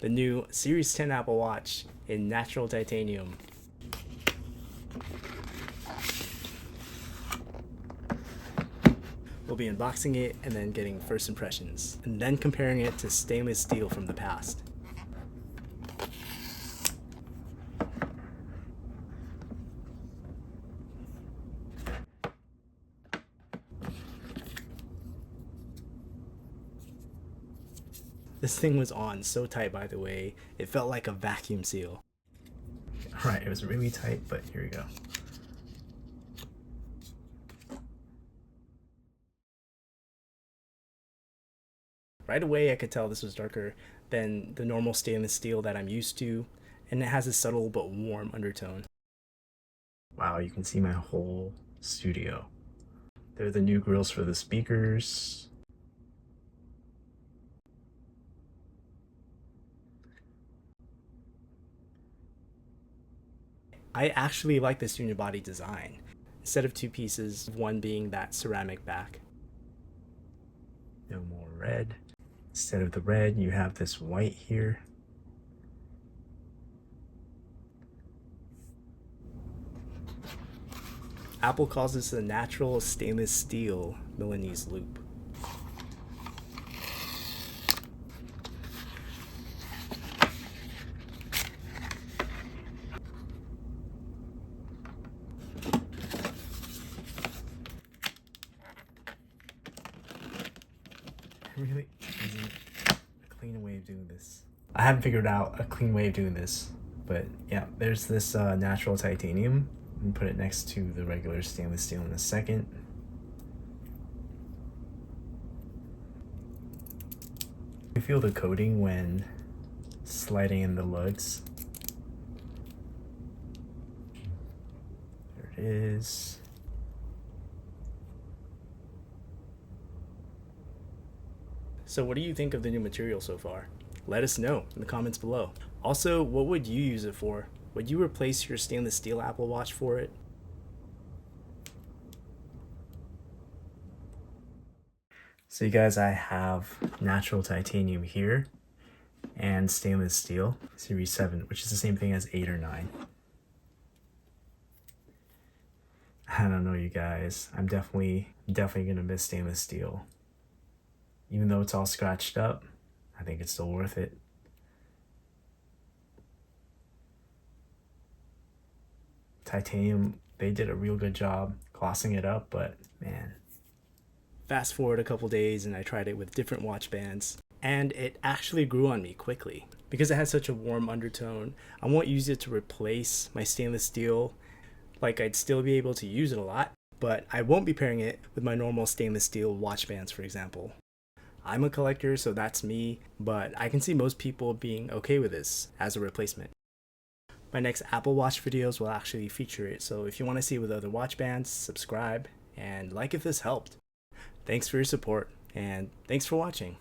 the new Series 10 Apple Watch in natural titanium. We'll be unboxing it and then getting first impressions, and then comparing it to stainless steel from the past. This thing was on so tight, by the way, it felt like a vacuum seal. Alright, it was really tight, but here we go. Right away I could tell this was darker than the normal stainless steel that I'm used to, and it has a subtle but warm undertone. Wow, you can see my whole studio. They're the new grills for the speakers. I actually like this unibody design, instead of two pieces, one being that ceramic back. No more red. Instead of the red, you have this white here. Apple calls this a natural stainless steel Milanese loop. Really isn't a clean way of doing this. I haven't figured out a clean way of doing this, but yeah, there's this natural titanium. I'm gonna put it next to the regular stainless steel in a second. You feel the coating when sliding in the lugs. There it is. So what do you think of the new material so far? Let us know in the comments below. Also, what would you use it for? Would you replace your stainless steel Apple Watch for it? So you guys, I have natural titanium here and stainless steel, Series 7, which is the same thing as 8 or 9. I don't know, you guys. I'm definitely gonna miss stainless steel. Even though it's all scratched up, I think it's still worth it. Titanium, they did a real good job glossing it up, but man. Fast forward a couple days and I tried it with different watch bands, and it actually grew on me quickly. Because it has such a warm undertone, I won't use it to replace my stainless steel. Like, I'd still be able to use it a lot, but I won't be pairing it with my normal stainless steel watch bands, for example. I'm a collector, so that's me, but I can see most people being okay with this as a replacement. My next Apple Watch videos will actually feature it, so if you want to see it with other watch bands, subscribe, and like if this helped. Thanks for your support, and thanks for watching.